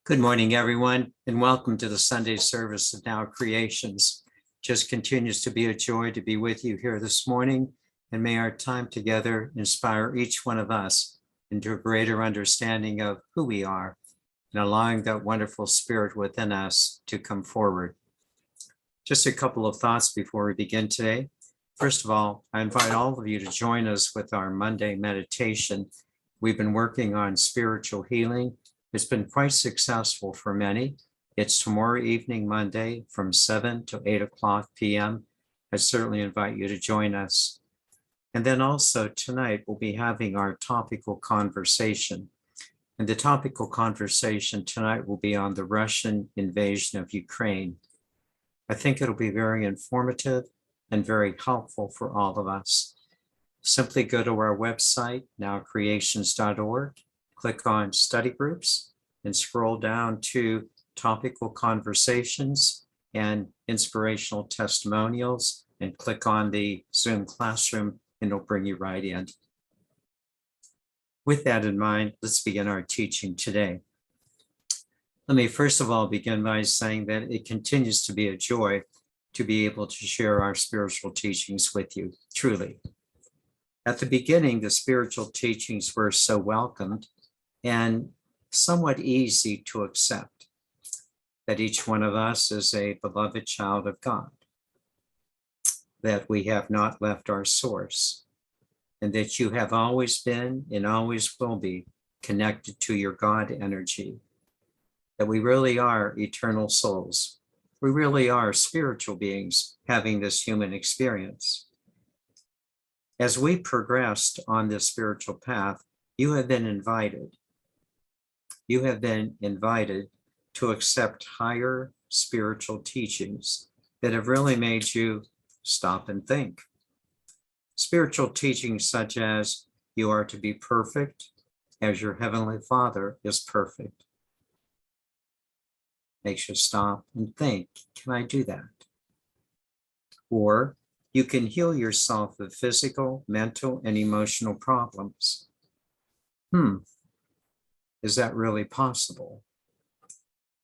Good morning, everyone, and welcome to the Sunday service of Now Creations. Just continues to be a joy to be with you here this morning, and may our time together inspire each one of us into a greater understanding of who we are and allowing that wonderful spirit within us to come forward. Just a couple of thoughts before we begin today. First of all, I invite all of you to join us with our Monday meditation. We've been working on spiritual healing. It's been quite successful for many. It's tomorrow evening, Monday, from 7 to 8 o'clock p.m. I certainly invite you to join us. And then also tonight, we'll be having our topical conversation. And the topical conversation tonight will be on the Russian invasion of Ukraine. I think it'll be very informative and very helpful for all of us. Simply go to our website, nowcreations.org. Click on study groups and scroll down to topical conversations and inspirational testimonials and click on the Zoom classroom and it'll bring you right in. With that in mind, let's begin our teaching today. Let me first of all begin by saying that it continues to be a joy to be able to share our spiritual teachings with you, truly. At the beginning, the spiritual teachings were so welcomed and somewhat easy to accept, that each one of us is a beloved child of God, that we have not left our source, and that you have always been and always will be connected to your God energy, that we really are eternal souls. We really are spiritual beings having this human experience. As we progressed on this spiritual path, you have been invited. You have been invited to accept higher spiritual teachings that have really made you stop and think. Spiritual teachings such as you are to be perfect as your heavenly Father is perfect. Makes you stop and think, can I do that? Or you can heal yourself of physical, mental, and emotional problems. Is that really possible?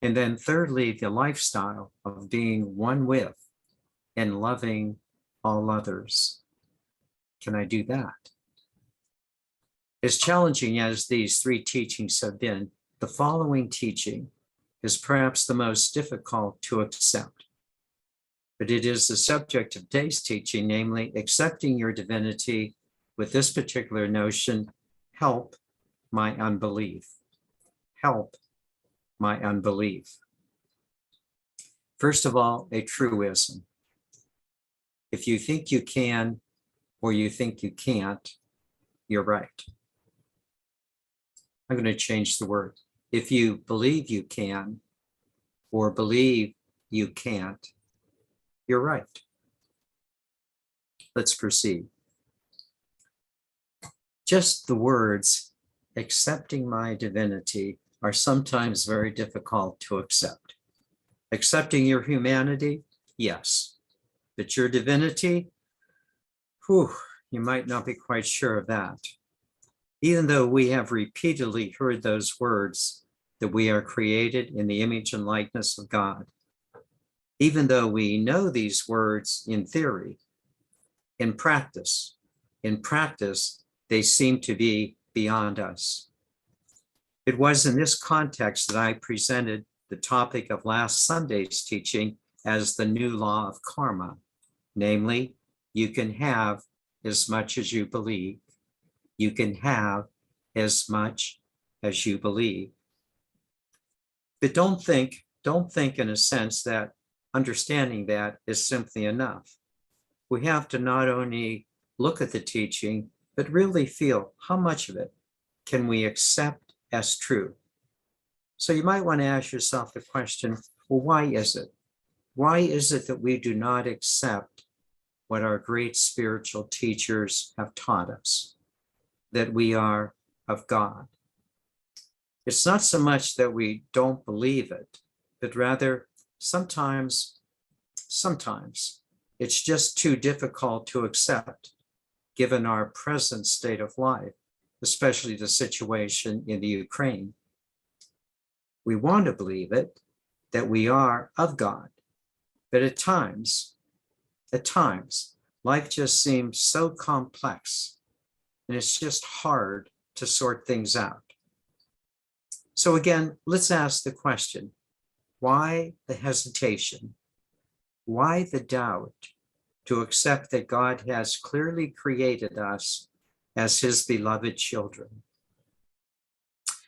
And then thirdly, the lifestyle of being one with and loving all others. Can I do that? As challenging as these three teachings have been, the following teaching is perhaps the most difficult to accept. But it is the subject of today's teaching, namely accepting your divinity with this particular notion, help my unbelief. Help my unbelief. First of all, a truism. If you think you can or you think you can't, you're right. I'm going to change the word. If you believe you can or believe you can't, you're right. Let's proceed. Just the words, accepting my divinity, are sometimes very difficult to accept. Accepting your humanity, yes. But your divinity, you might not be quite sure of that. Even though we have repeatedly heard those words, that we are created in the image and likeness of God. Even though we know these words in theory, in practice, they seem to be beyond us. It was in this context that I presented the topic of last Sunday's teaching as the new law of karma. Namely, you can have as much as you believe. You can have as much as you believe. But don't think in a sense that understanding that is simply enough. We have to not only look at the teaching, but really feel how much of it can we accept as true. So you might want to ask yourself the question, well, why is it? Why is it that we do not accept what our great spiritual teachers have taught us, that we are of God? It's not so much that we don't believe it, but rather sometimes it's just too difficult to accept given our present state of life, especially the situation in the Ukraine. We want to believe it, that we are of God. But at times, life just seems so complex, and it's just hard to sort things out. So again, let's ask the question, why the hesitation? Why the doubt to accept that God has clearly created us as his beloved children?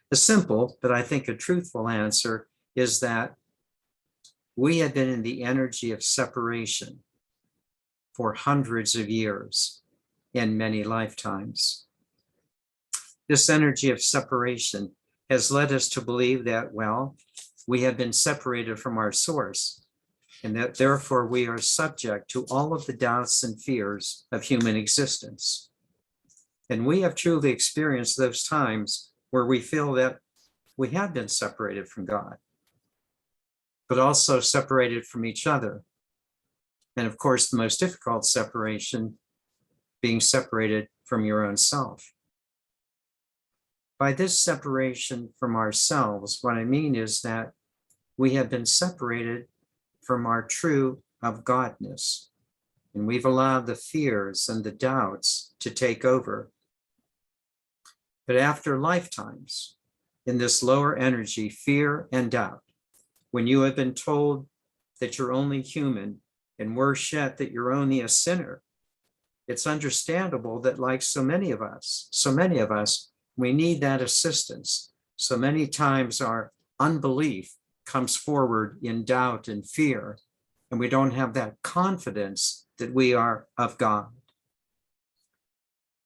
The simple, but I think a truthful answer is that we have been in the energy of separation for hundreds of years in many lifetimes. This energy of separation has led us to believe that, well, we have been separated from our source, and that therefore we are subject to all of the doubts and fears of human existence. And we have truly experienced those times where we feel that we have been separated from God, but also separated from each other. And of course, the most difficult separation, being separated from your own self. By this separation from ourselves, what I mean is that we have been separated from our true of Godness, and we've allowed the fears and the doubts to take over. But after lifetimes in this lower energy, fear and doubt, when you have been told that you're only human, and worse yet, that you're only a sinner, it's understandable that, like so many of us, we need that assistance. So many times our unbelief comes forward in doubt and fear, and we don't have that confidence that we are of God.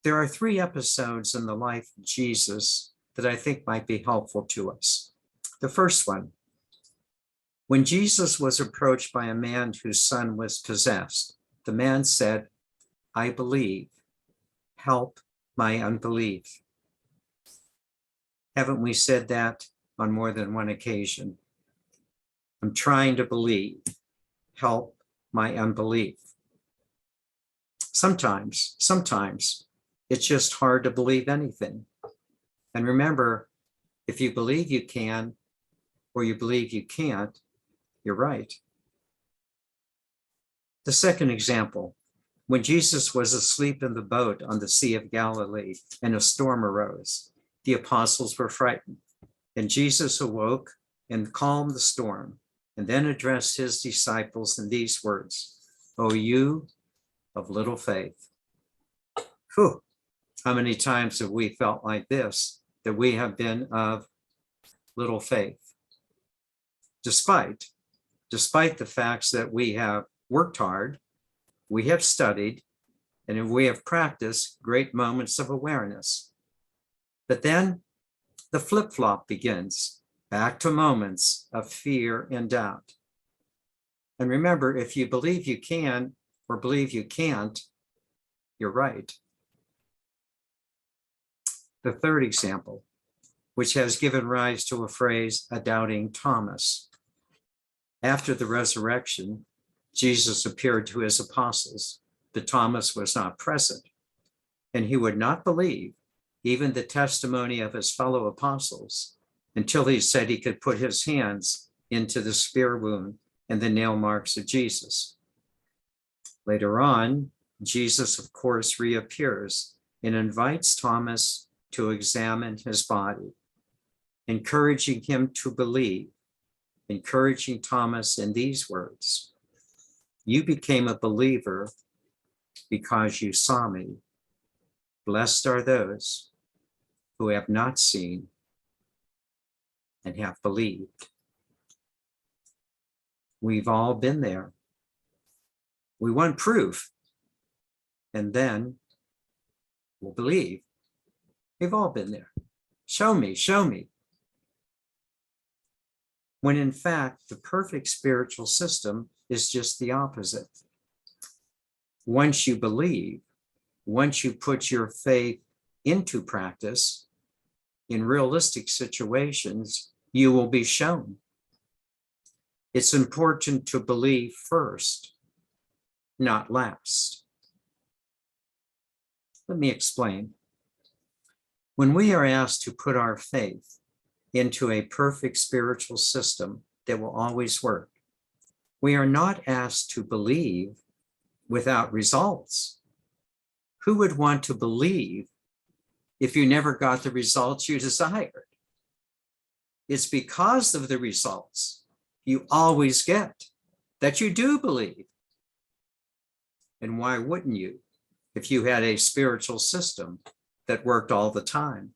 There are 3 episodes in the life of Jesus that I think might be helpful to us. The first one, when Jesus was approached by a man whose son was possessed, the man said, "I believe, help my unbelief." Haven't we said that on more than one occasion? I'm trying to believe, help my unbelief. Sometimes it's just hard to believe anything. And remember, if you believe you can, or you believe you can't, you're right. The second example, when Jesus was asleep in the boat on the Sea of Galilee and a storm arose, the apostles were frightened. And Jesus awoke and calmed the storm, and then addressed his disciples in these words, "O you of little faith." Whew. How many times have we felt like this, that we have been of little faith? Despite the facts that we have worked hard, we have studied, and we have practiced great moments of awareness. But then the flip-flop begins, back to moments of fear and doubt. And remember, if you believe you can or believe you can't, you're right. The third example, which has given rise to a phrase, a doubting Thomas. After the resurrection, Jesus appeared to his apostles, but Thomas was not present, and he would not believe even the testimony of his fellow apostles until he said he could put his hands into the spear wound and the nail marks of Jesus. Later on, Jesus, of course, reappears and invites Thomas to examine his body, encouraging him to believe, encouraging Thomas in these words, "You became a believer because you saw me. Blessed are those who have not seen and have believed." We've all been there. We want proof, and then we'll believe. We've all been there. Show me, show me. When in fact, the perfect spiritual system is just the opposite. Once you believe, once you put your faith into practice, in realistic situations, you will be shown. It's important to believe first, not last. Let me explain. When we are asked to put our faith into a perfect spiritual system that will always work. We are not asked to believe without results. Who would want to believe if you never got the results you desired? It's because of the results you always get that you do believe. And why wouldn't you if you had a spiritual system that worked all the time?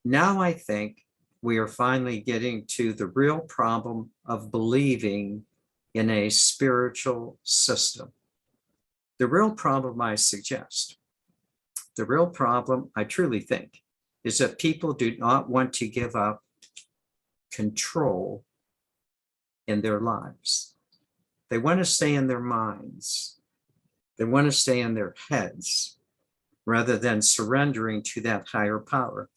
Now I think we are finally getting to the real problem of believing in a spiritual system. The real problem, I suggest, the real problem, I truly think, is that people do not want to give up control in their lives. They want to stay in their minds. They want to stay in their heads rather than surrendering to that higher power.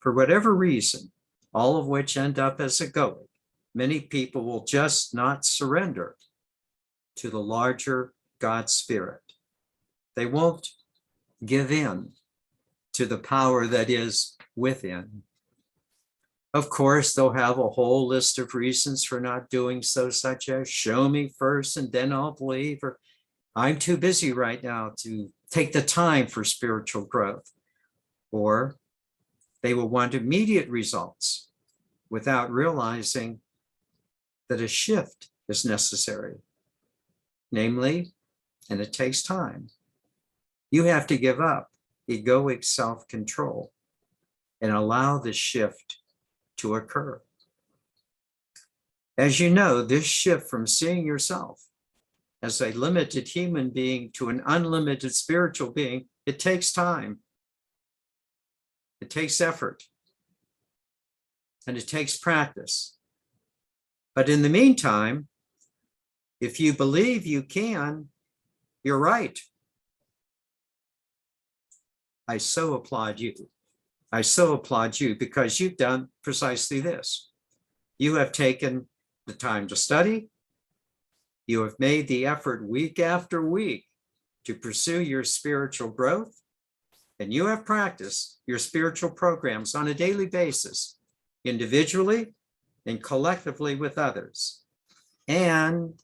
For whatever reason, all of which end up as egoic, many people will just not surrender to the larger God Spirit. They won't give in to the power that is within. Of course, they'll have a whole list of reasons for not doing so, such as show me first and then I'll believe, or I'm too busy right now to take the time for spiritual growth. Or they will want immediate results without realizing that a shift is necessary. Namely, and it takes time, you have to give up egoic self-control and allow the shift to occur. As you know, this shift from seeing yourself as a limited human being to an unlimited spiritual being, it takes time. It takes effort. And it takes practice. But in the meantime, if you believe you can, you're right. I so applaud you. I so applaud you because you've done precisely this. You have taken the time to study. You have made the effort week after week to pursue your spiritual growth. And you have practiced your spiritual programs on a daily basis, individually and collectively with others. And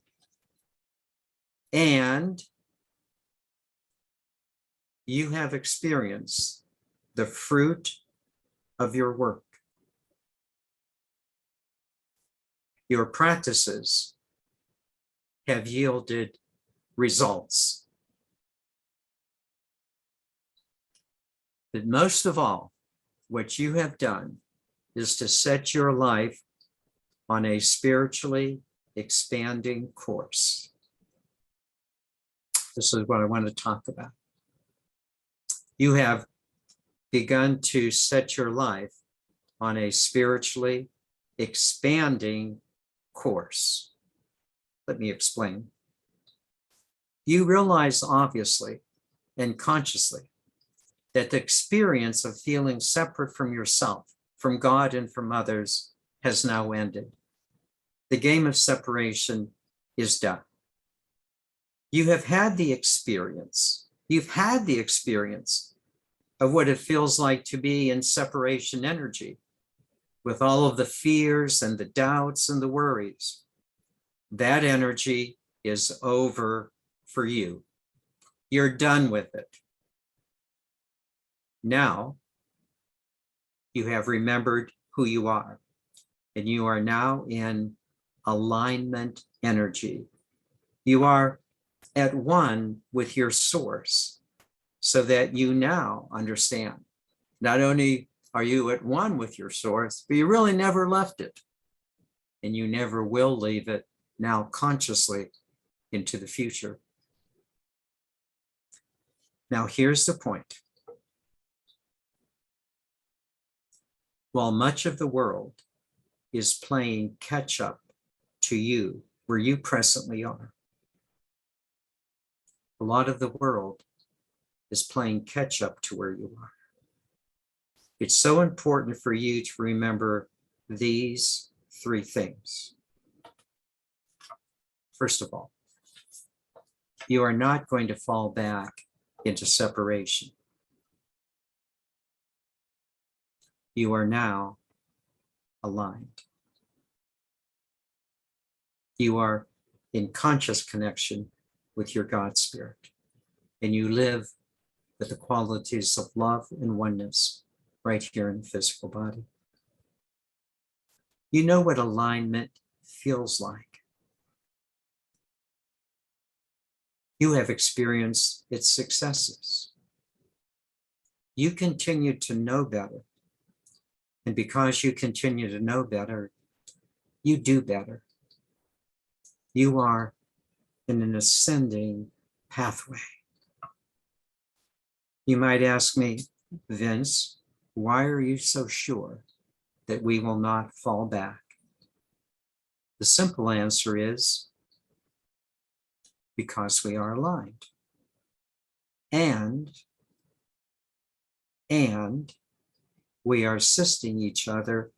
you have experienced the fruit of your work. Your practices have yielded results. But most of all, what you have done is to set your life on a spiritually expanding course. This is what I want to talk about. You have begun to set your life on a spiritually expanding course. Let me explain. You realize obviously and consciously that the experience of feeling separate from yourself, from God and from others has now ended. The game of separation is done. You have had the experience. You've had the experience of what it feels like to be in separation energy with all of the fears and the doubts and the worries. That energy is over for you. You're done with it. Now, you have remembered who you are, and you are now in alignment energy. You are at one with your source, so that you now understand. Not only are you at one with your source, but you really never left it, and you never will leave it now consciously into the future. Now, here's the point. While much of the world is playing catch up to you where you presently are, a lot of the world is playing catch up to where you are. It's so important for you to remember these three things. First of all, you are not going to fall back into separation. You are now aligned. You are in conscious connection with your God spirit, and you live with the qualities of love and oneness right here in the physical body. You know what alignment feels like. You have experienced its successes. You continue to know better. And because you continue to know better, you do better. You are in an ascending pathway. You might ask me, Vince, why are you so sure that we will not fall back? The simple answer is because we are aligned. And we are assisting each other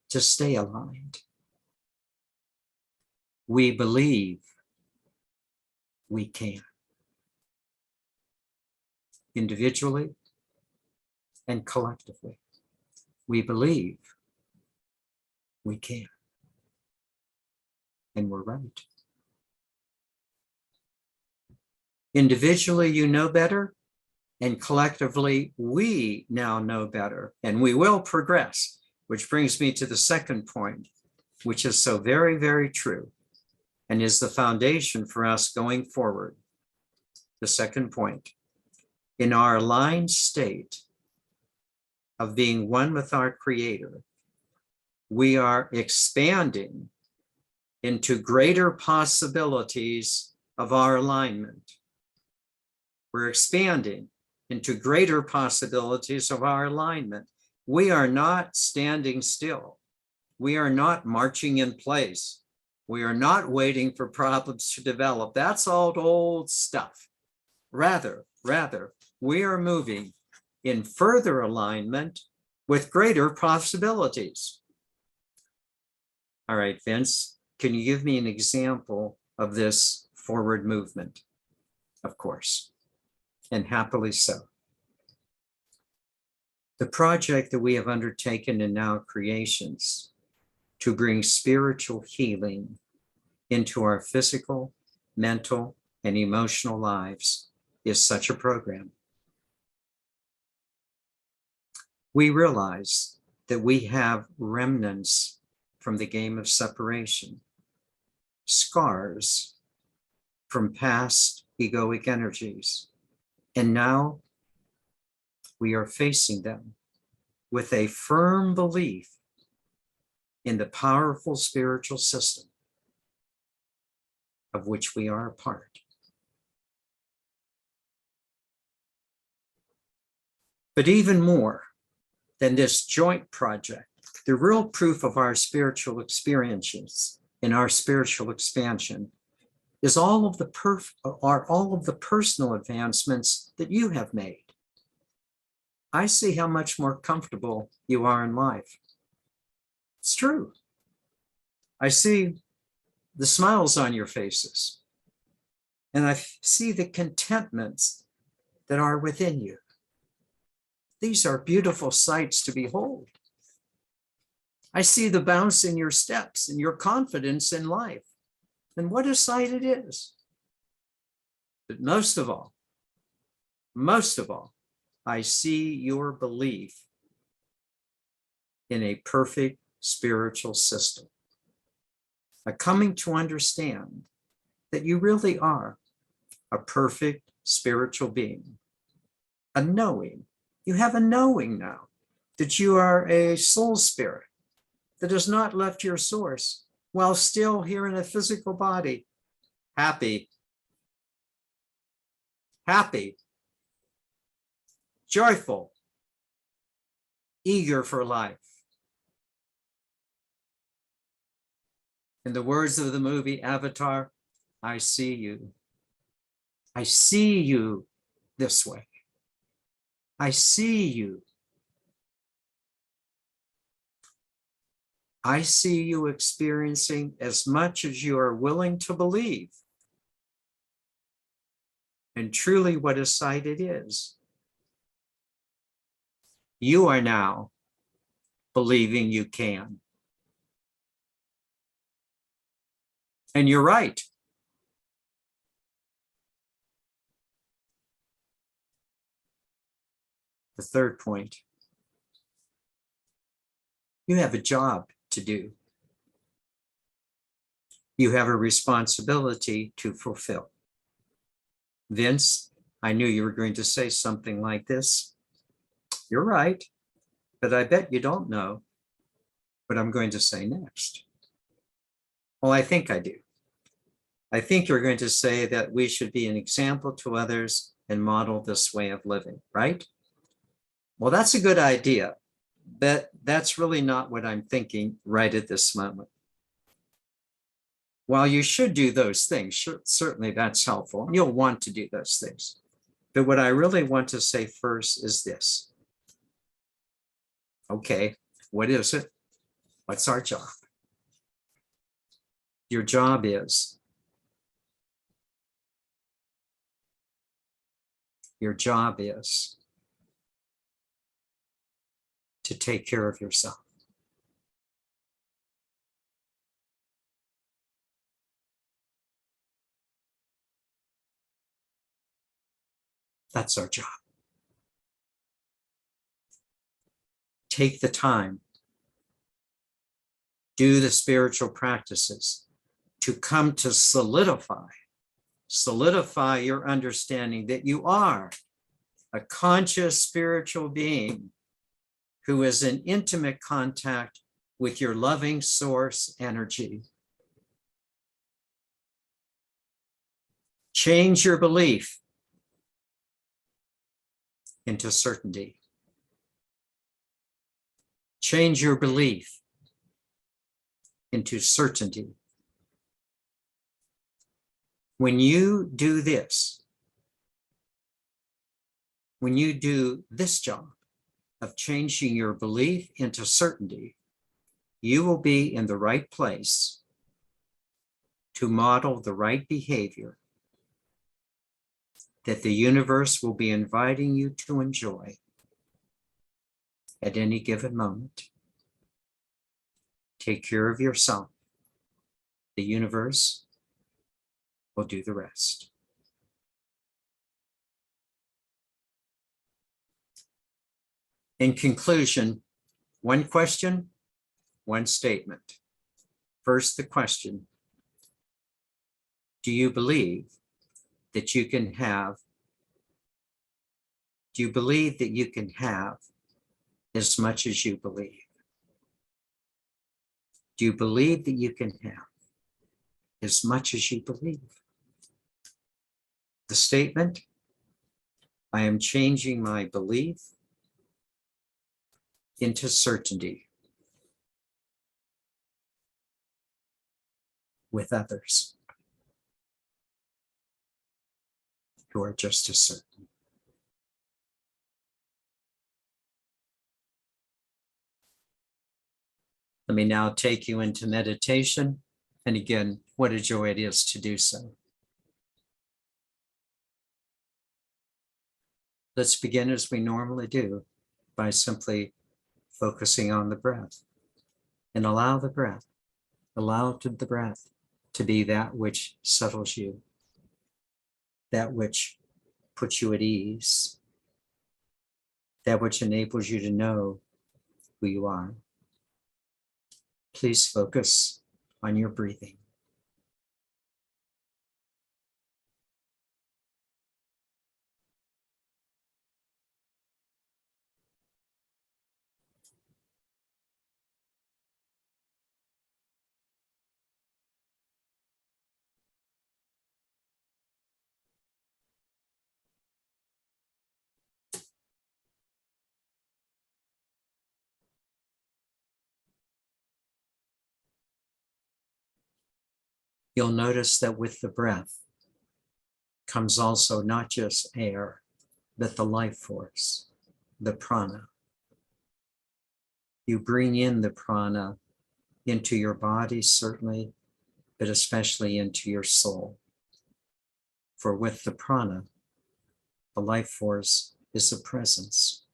to stay aligned. We believe we can. Individually and collectively. We believe we can. And we're right. Individually, you know better, and collectively, we now know better, and we will progress, which brings me to the second point, which is so very, very true, and is the foundation for us going forward. The second point, in our aligned state of being one with our Creator, we are expanding into greater possibilities of our alignment. We're expanding into greater possibilities of our alignment. We are not standing still. We are not marching in place. We are not waiting for problems to develop. That's all old stuff. Rather, we are moving in further alignment with greater possibilities. All right, Vince, can you give me an example of this forward movement? Of course, and happily so. The project that we have undertaken in Now Creations to bring spiritual healing into our physical, mental, and emotional lives is such a program. We realize that we have remnants from the game of separation, scars from past egoic energies, and now we are facing them with a firm belief in the powerful spiritual system of which we are a part. But even more than this joint project, the real proof of our spiritual experiences and our spiritual expansion is all of the personal advancements that you have made. I see how much more comfortable you are in life. It's true. I see the smiles on your faces, and I see the contentments that are within you. These are beautiful sights to behold. I see the bounce in your steps and your confidence in life. And what a sight it is. But most of all, I see your belief in a perfect spiritual system. A coming to understand that you really are a perfect spiritual being. A knowing. You have a knowing now that you are a soul spirit that has not left your source while still here in a physical body. Happy, joyful, eager for life. In the words of the movie Avatar, I see you. I see you this way. I see you. I see you experiencing as much as you are willing to believe. And truly what a sight it is. You are now believing you can. And you're right. The third point, you have a job to do. You have a responsibility to fulfill. Vince, I knew you were going to say something like this. You're right, but I bet you don't know what I'm going to say next. Well, I think I do. I think you're going to say that we should be an example to others and model this way of living, right? Well, that's a good idea, but that's really not what I'm thinking right at this moment. While you should do those things, certainly that's helpful. You'll want to do those things. But what I really want to say first is this. Okay, what is it? What's our job? Your job is to take care of yourself. That's our job. Take the time, do the spiritual practices to come to solidify your understanding that you are a conscious spiritual being who is in intimate contact with your loving source energy. Change your belief into certainty. Change your belief into certainty. When you do this, when you do this job of changing your belief into certainty, you will be in the right place to model the right behavior that the universe will be inviting you to enjoy at any given moment. Take care of yourself. The universe will do the rest. In conclusion, one question, one statement. First, the question: do you believe that you can have as much as you believe? Do you believe that you can have as much as you believe? The statement: I am changing my belief into certainty with others who are just as certain. Let me now take you into meditation. And again, what a joy it is to do so. Let's begin as we normally do by simply focusing on the breath, and allow the breath to be that which settles you, that which puts you at ease, that which enables you to know who you are. Please focus on your breathing. You'll notice that with the breath comes also not just air, but the life force, the prana. You bring in the prana into your body, certainly, but especially into your soul. For with the prana, the life force is a presence.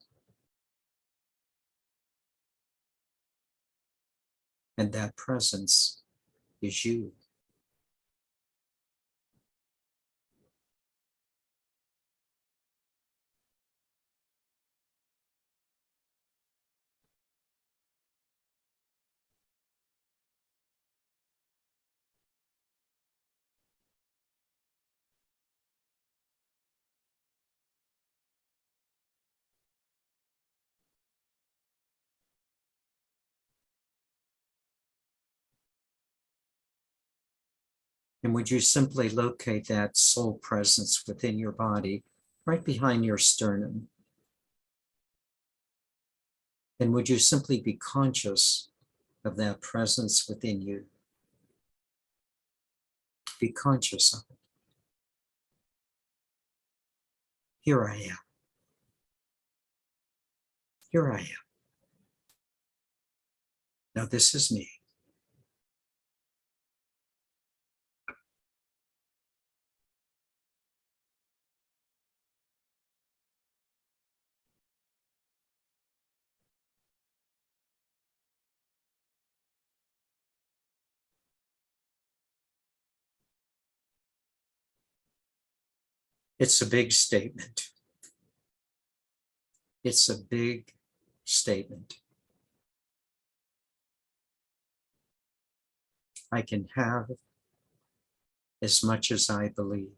And that presence is you. And would you simply locate that soul presence within your body, right behind your sternum? And would you simply be conscious of that presence within you? Be conscious of it. Here I am. Here I am. Now this is me. It's a big statement. It's a big statement. I can have as much as I believe.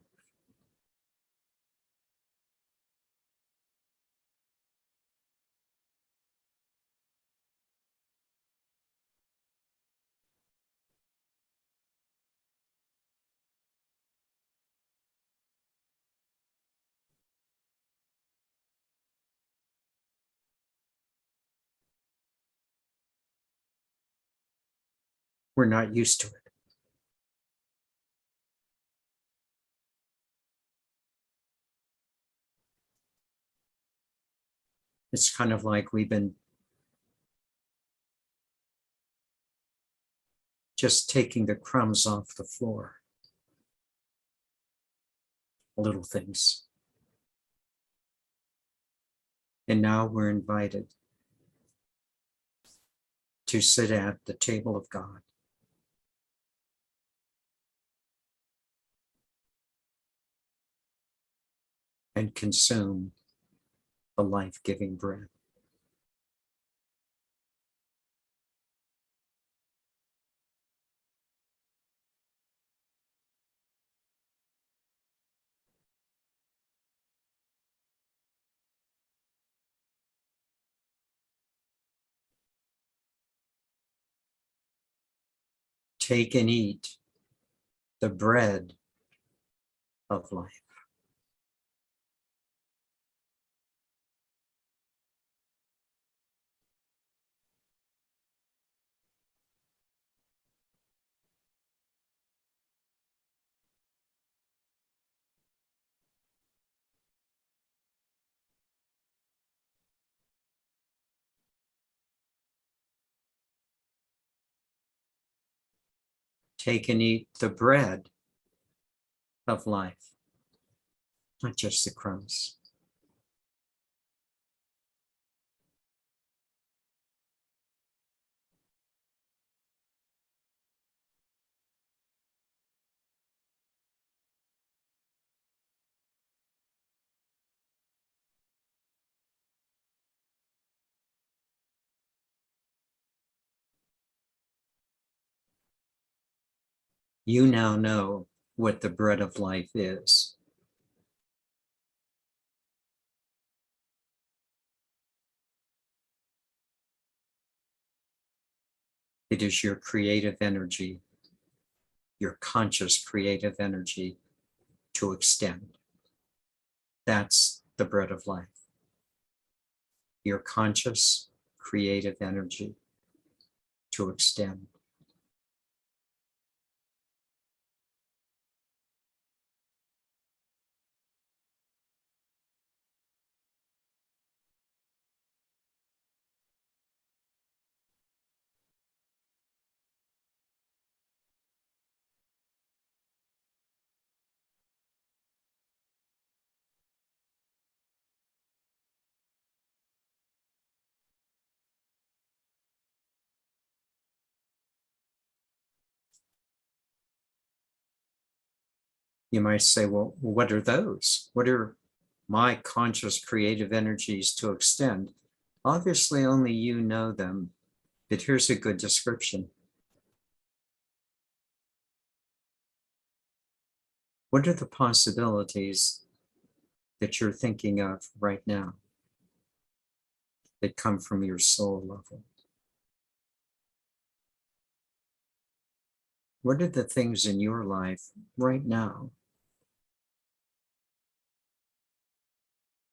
We're not used to it. It's kind of like we've been just taking the crumbs off the floor. Little things. And now we're invited to sit at the table of God and consume the life-giving bread. Take and eat the bread of life. Take and eat the bread of life, not just the crumbs. You now know what the bread of life is. It is your creative energy, your conscious creative energy to extend. That's the bread of life. Your conscious creative energy to extend. You might say, well, what are those? What are my conscious creative energies to extend? Obviously, only you know them, but here's a good description. What are the possibilities that you're thinking of right now that come from your soul level? What are the things in your life right now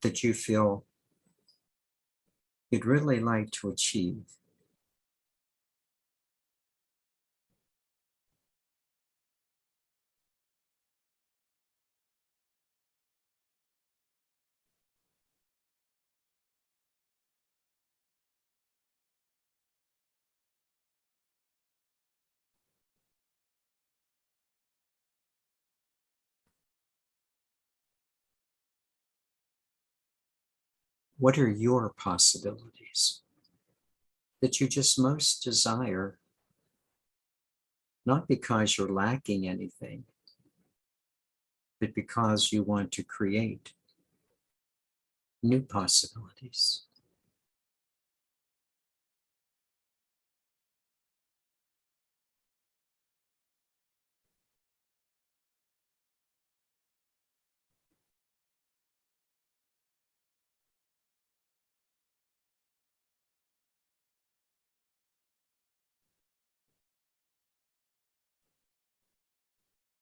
that you feel you'd really like to achieve? What are your possibilities that you just most desire, not because you're lacking anything, but because you want to create new possibilities?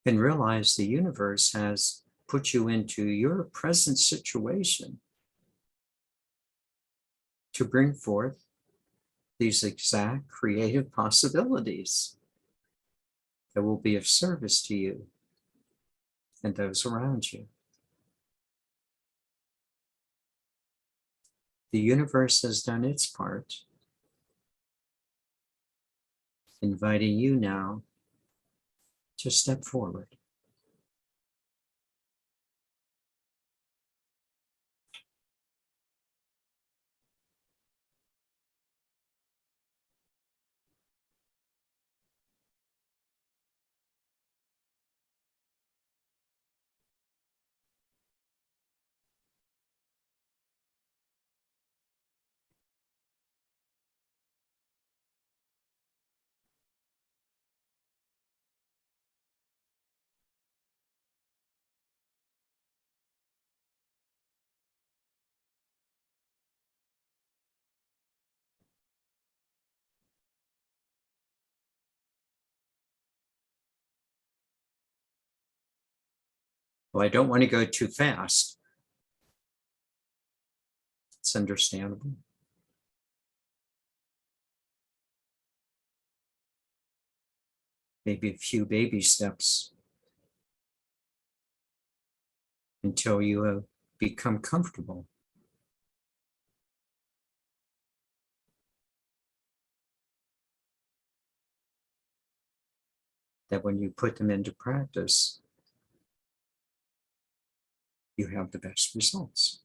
And realize the universe has put you into your present situation to bring forth these exact creative possibilities that will be of service to you and those around you. The universe has done its part, inviting you now to step forward. Well, I don't want to go too fast. It's understandable. Maybe a few baby steps until you have become comfortable. That when you put them into practice, you have the best results.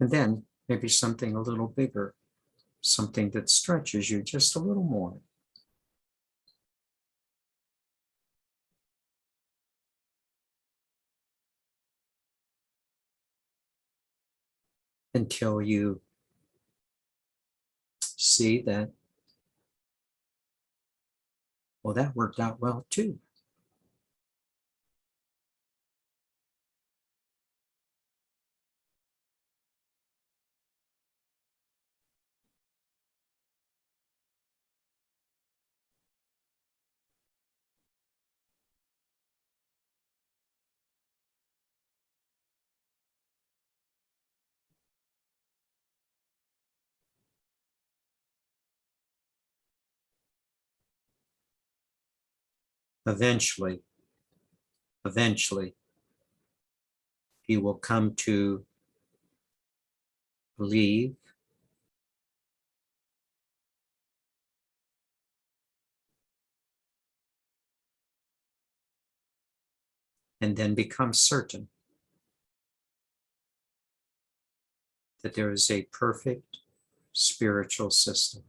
And then maybe something a little bigger, something that stretches you just a little more. Until you see that, well, that worked out well too. Eventually, he will come to believe and then become certain that there is a perfect spiritual system.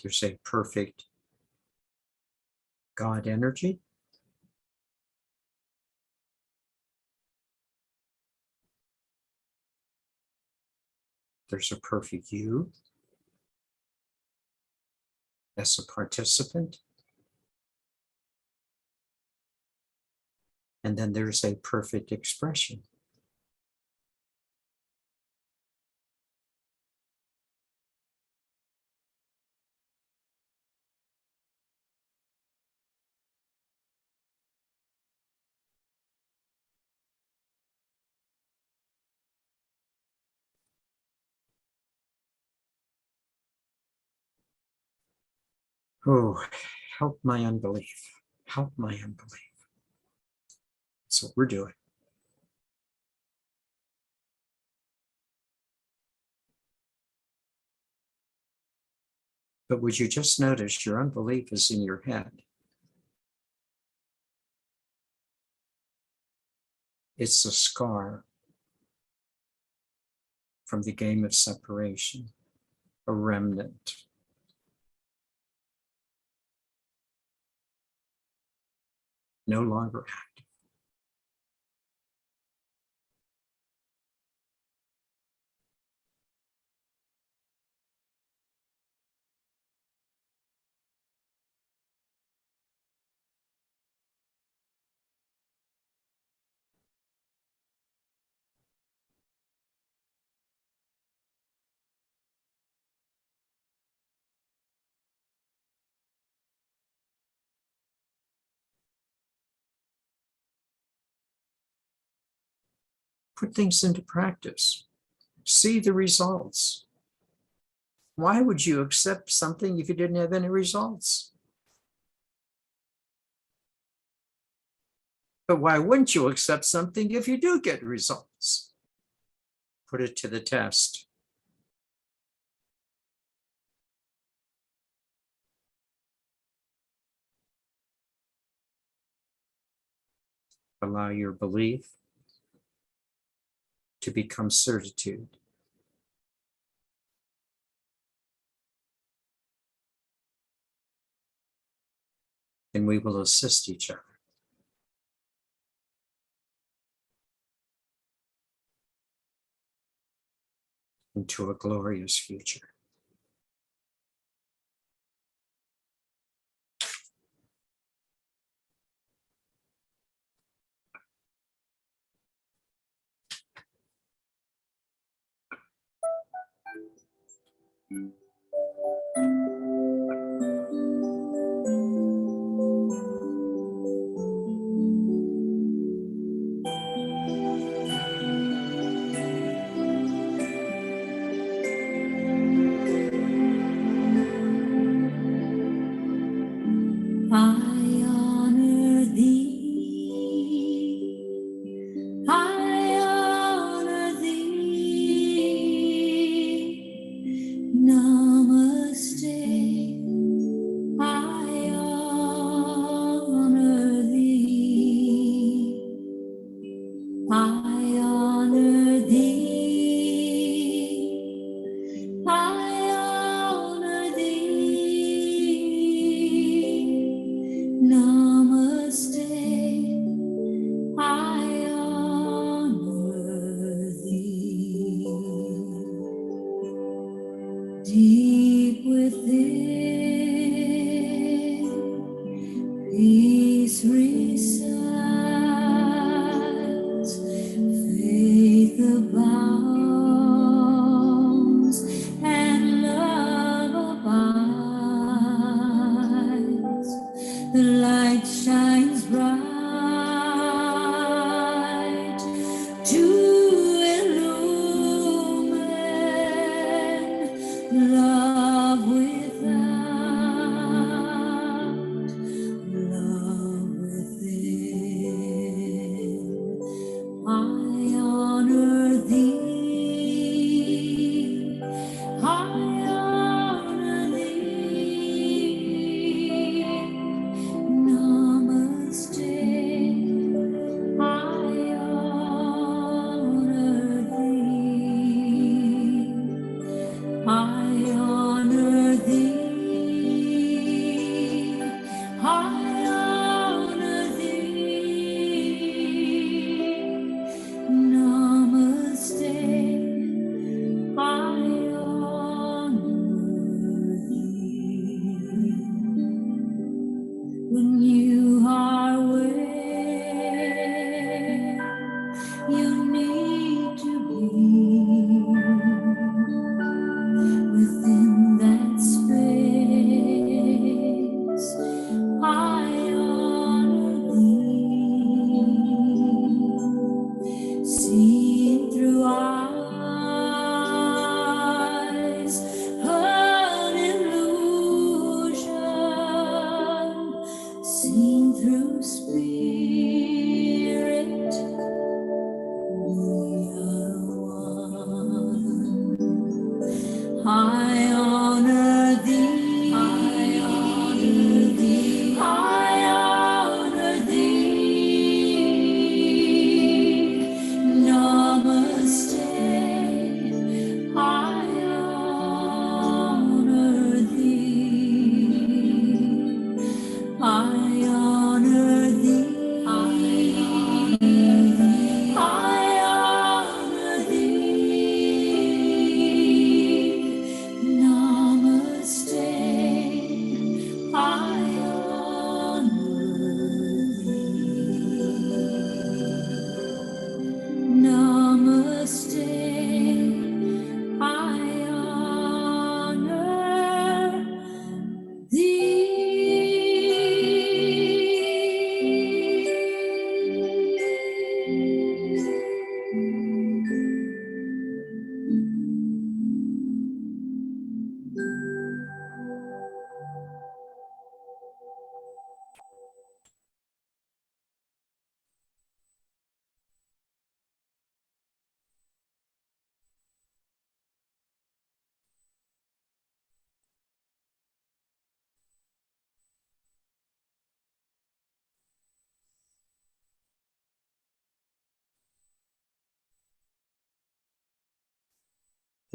There's a perfect God energy. There's a perfect you as a participant. And then there's a perfect expression. Oh, help my unbelief. Help my unbelief. That's what we're doing. But would you just notice your unbelief is in your head? It's a scar from the game of separation, a remnant. No longer active. Put things into practice. See the results. Why would you accept something if you didn't have any results? But why wouldn't you accept something if you do get results? Put it to the test. Allow your belief to become certitude. And we will assist each other into a glorious future. I honor thee. I honor thee. Namaste. I honor thee. I honor thee. I honor thee. Namaste. I honor thee. Deep within, peace resides, faith abounds, and love abides. The light shines bright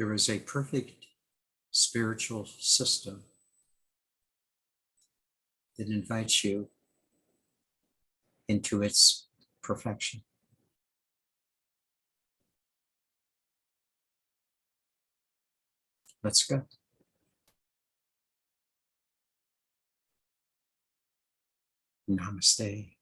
There is a perfect spiritual system that invites you into its perfection. Let's go. Namaste.